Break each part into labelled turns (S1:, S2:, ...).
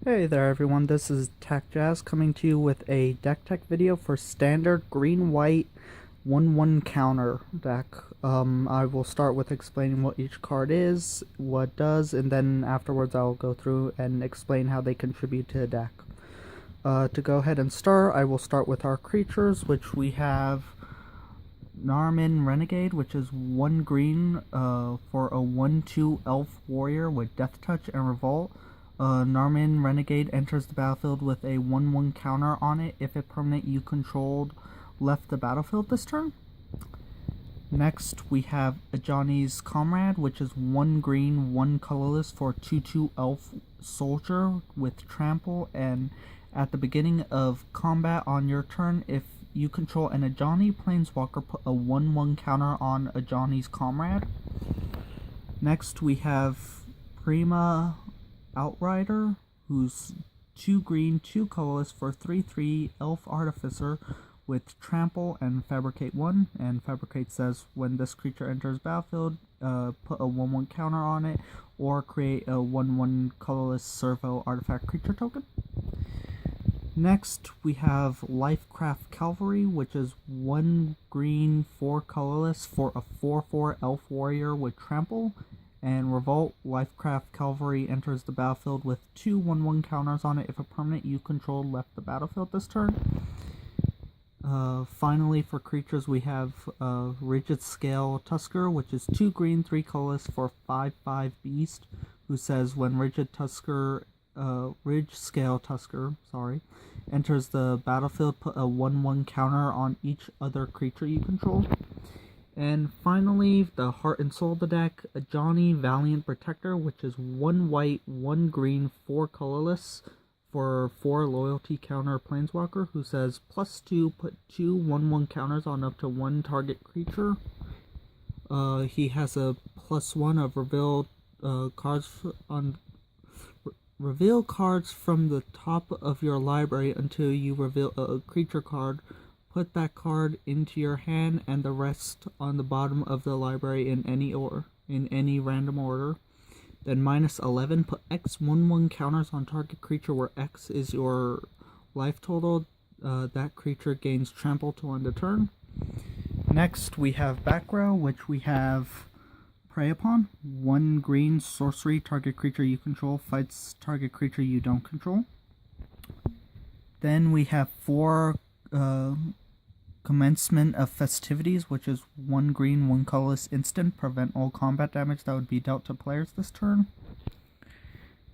S1: Hey there everyone, this is Tech Jazz coming to you with a deck tech video for standard green-white 1/1 counter deck. I will start with explaining what each card is, what it does, and then afterwards I'll go through and explain how they contribute to the deck. To go ahead and start, I will start with our creatures, which we have Narnam Renegade, which is 1 green for a 1/2 elf warrior with Death Touch and Revolt. Narnam Renegade enters the battlefield with a 1/1 counter on it if a permanent you controlled left the battlefield this turn. Next, we have Ajani's Comrade, which is 1 green, 1 colorless for 2/2 elf soldier with trample, and at the beginning of combat on your turn, if you control an Ajani planeswalker, put a 1/1 counter on Ajani's Comrade. Next, we have peema outrider, who's 2 green, 2 colorless for 3/3 elf artificer with trample and fabricate 1. And fabricate says when this creature enters battlefield, put a 1/1 counter on it or create a 1/1 colorless servo artifact creature token. Next, we have lifecraft cavalry, which is 1 green, 4 colorless for a 4/4 elf warrior with trample and revolt. Lifecraft cavalry enters the battlefield with 2 1/1 counters on it if a permanent you control left the battlefield this turn. Finally, for creatures, we have ridgescale tusker, which is 2 green, 3 colorless for 5/5 beast, who says when ridgescale tusker enters the battlefield, put a 1/1 counter on each other creature you control. And finally, the heart and soul of the deck, Ajani Valiant Protector, which is 1 white, 1 green, 4 colorless for 4 loyalty counter planeswalker, who says +2, put 2 1/1 counters on up to 1 target creature. He has a +1 of reveal cards from the top of your library until you reveal a creature card. Put that card into your hand and the rest on the bottom of the library in any random order. Then -11, put X 1/1 counters on target creature where X is your life total. That creature gains trample to end a turn. Next, we have back row, which we have Prey Upon. 1 green sorcery, target creature you control fights target creature you don't control. Then we have 4 commencement of festivities, which is 1 green, 1 colorless instant, prevent all combat damage that would be dealt to players this turn.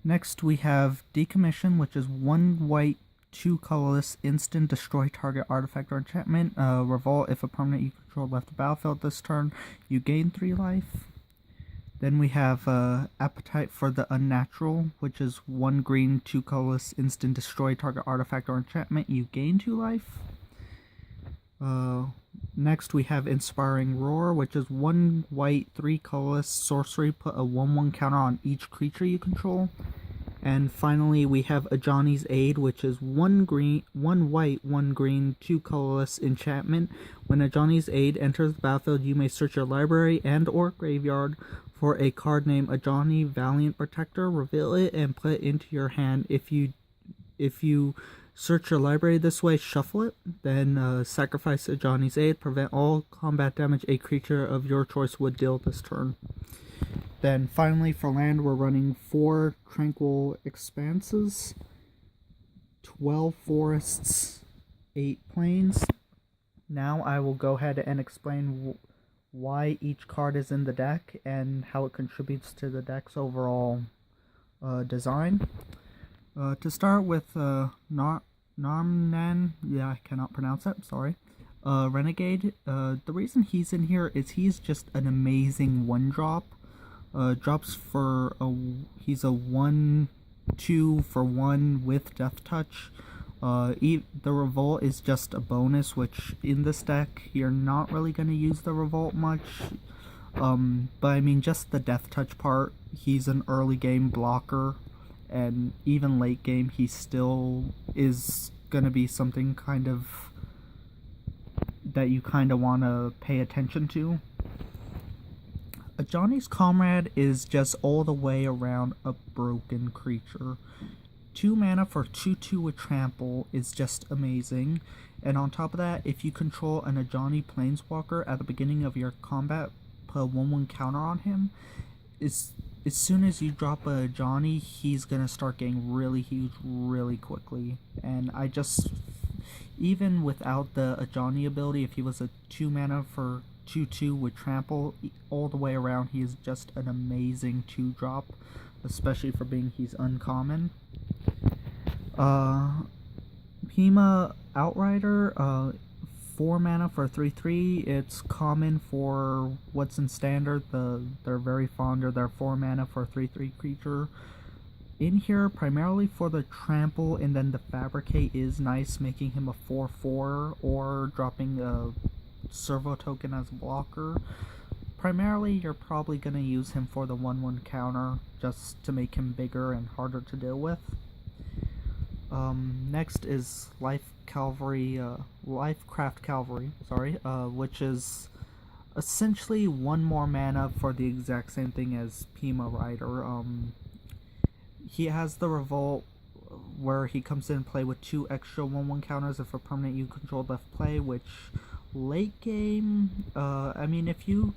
S1: Next, we have decommission, which is 1 white, 2 colorless instant, destroy target artifact or enchantment. Revolt, if a permanent you control left the battlefield this turn, you gain 3 life. Then we have Appetite for the Unnatural, which is 1 green, 2 colorless instant, destroy target artifact or enchantment, you gain 2 life. Next, we have Inspiring Roar, which is 1 white, 3 colorless sorcery, put a 1/1 counter on each creature you control. And finally, we have Ajani's Aid, which is 1 white, 1 green, 2 colorless enchantment. When Ajani's Aid enters the battlefield, you may search your library and or graveyard for a card named Ajani Valiant Protector, reveal it, and put it into your hand. If you search your library this way, shuffle it, then sacrifice Ajani's Aid, prevent all combat damage a creature of your choice would deal this turn. Then finally, for land, we're running 4 Tranquil Expanses, 12 forests, 8 plains. Now I will go ahead and explain why each card is in the deck and how it contributes to the deck's overall design. To start with, Narnam, I cannot pronounce that, sorry. Renegade, the reason he's in here is he's just an amazing 1-drop. Drops for he's a 1/2 for 1 with Death Touch. The Revolt is just a bonus, which in this deck you're not really going to use the Revolt much. But I mean, just the Death Touch part, he's an early game blocker, and even late game he still is going to be something kind of that you kind of want to pay attention to. Ajani's Comrade is just all the way around a broken creature. 2 mana for 2/2 with trample is just amazing. And on top of that, if you control an Ajani planeswalker at the beginning of your combat, put a 1/1 counter on him. As soon as you drop a Ajani, he's gonna start getting really huge really quickly. And I just, even without the Ajani ability, if he was a 2 mana for 2/2 with trample, all the way around, he is just an amazing 2-drop, especially for being he's uncommon. Peema outrider, 4 mana for 3/3. It's common for what's in standard. They're very fond of their 4 mana for 3/3 creature. In here, primarily for the trample, and then the fabricate is nice, making him a 4/4 or dropping a servo token as a blocker. Primarily, you're probably going to use him for the 1/1 counter, just to make him bigger and harder to deal with. Next is lifecraft cavalry, which is essentially 1 more mana for the exact same thing as Peema Rider. He has the revolt where he comes in and play with 2 extra 1/1 counters if a permanent you control left play, which late game, I mean, if you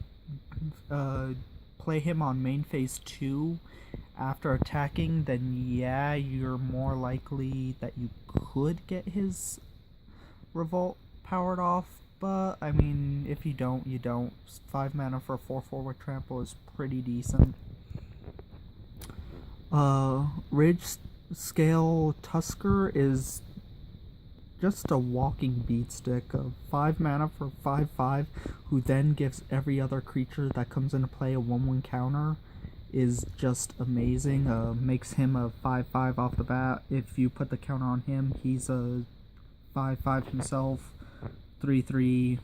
S1: play him on main phase 2 after attacking, then yeah, you're more likely that you could get his revolt powered off. But I mean, if you don't, you don't. 5 mana for 4/4 with trample is pretty decent. Ridgescale Tusker is just a walking beatstick of 5 mana for 5/5, who then gives every other creature that comes into play a 1/1 counter, is just amazing. Makes him a 5/5 off the bat. If you put the counter on him, he's a 5/5 himself, 3/3,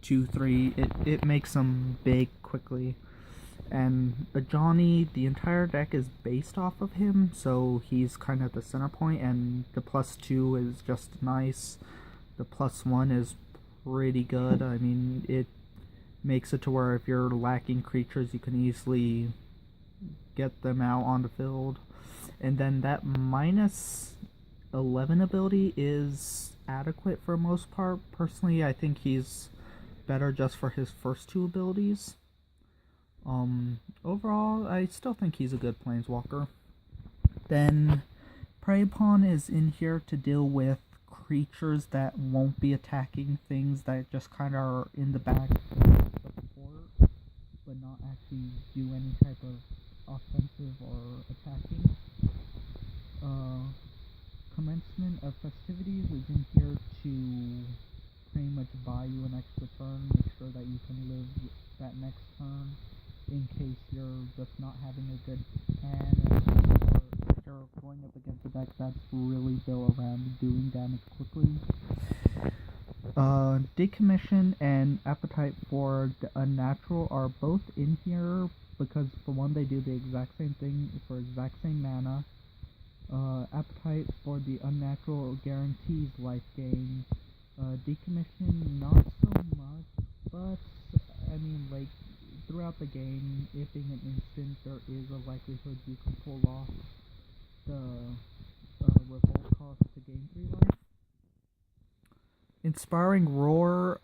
S1: 2/3. It makes him big quickly. And Ajani, the entire deck is based off of him, so he's kind of the center point, and the +2 is just nice. The +1 is pretty good. I mean, it makes it to where if you're lacking creatures, you can easily get them out on the field. And then that -11 ability is adequate for most part. Personally, I think he's better just for his first 2 abilities. Overall, I still think he's a good planeswalker. Then, Prey Pawn is in here to deal with creatures that won't be attacking, things that just kind of are in the back support, but not actually do any type of offensive or attacking. Commencement of Festivities is in here to pretty much buy you an extra turn, make sure that you can live that next turn, in case you're just not having a good hand, or if you're going up against a deck that's really built around doing damage quickly. Decommission and Appetite for the Unnatural are both in here, because for one, they do the exact same thing for exact same mana. Appetite for the Unnatural guarantees life gain. Decommission, not so much, but I mean, like, throughout the game, if being an instant, there is a likelihood you can pull off the revolt cost to gain 3 life. Inspiring Roar,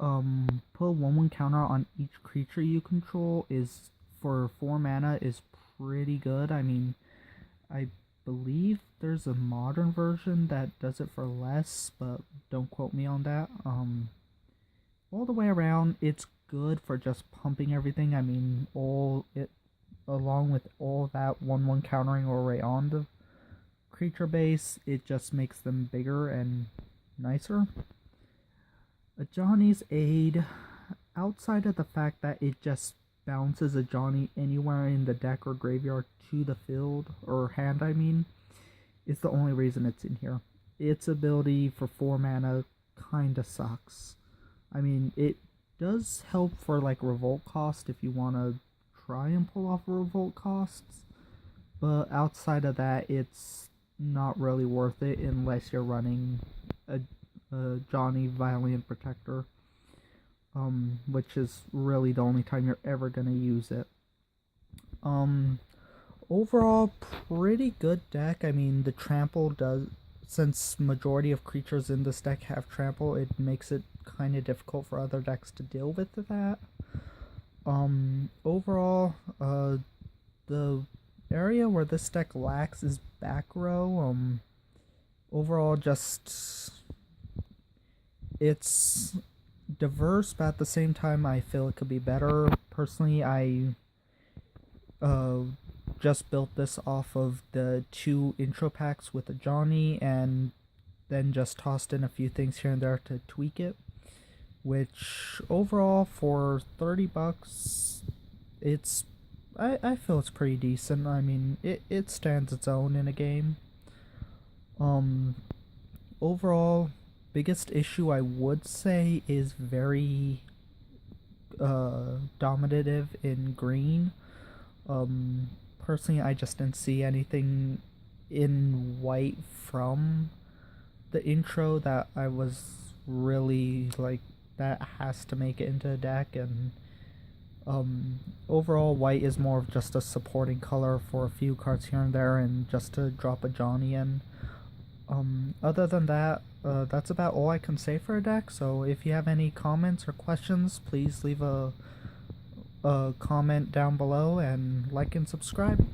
S1: put a 1/1 counter on each creature you control, is for 4 mana is pretty good. I mean, I believe there's a modern version that does it for less, but don't quote me on that. All the way around, it's good for just pumping everything. I mean, along with all that 1/1 countering already on the creature base, it just makes them bigger and nicer. Ajani's Aid, outside of the fact that it just bounces Ajani anywhere in the deck or graveyard to the field, or hand I mean, is the only reason it's in here. Its ability for 4 mana kinda sucks. I mean, it does help for like revolt cost if you want to try and pull off revolt costs, but outside of that, it's not really worth it unless you're running a Johnny Valiant Protector, which is really the only time you're ever gonna use it. Overall, pretty good deck. I mean, the trample does, since majority of creatures in this deck have trample, it makes it kind of difficult for other decks to deal with that. Overall, the area where this deck lacks is back row. Overall, just it's diverse, but at the same time, I feel it could be better. Personally, I just built this off of the 2 intro packs with ajani, and then just tossed in a few things here and there to tweak it. Which overall, for 30 bucks, it's I feel it's pretty decent. I mean, it stands its own in a game. Overall, biggest issue I would say is very dominative in green. Personally, I just didn't see anything in white from the intro that I was really like, that has to make it into a deck. And overall, white is more of just a supporting color for a few cards here and there, and just to drop a Johnny in. Other than that, that's about all I can say for a deck. So if you have any comments or questions, please leave a comment down below, and like and subscribe.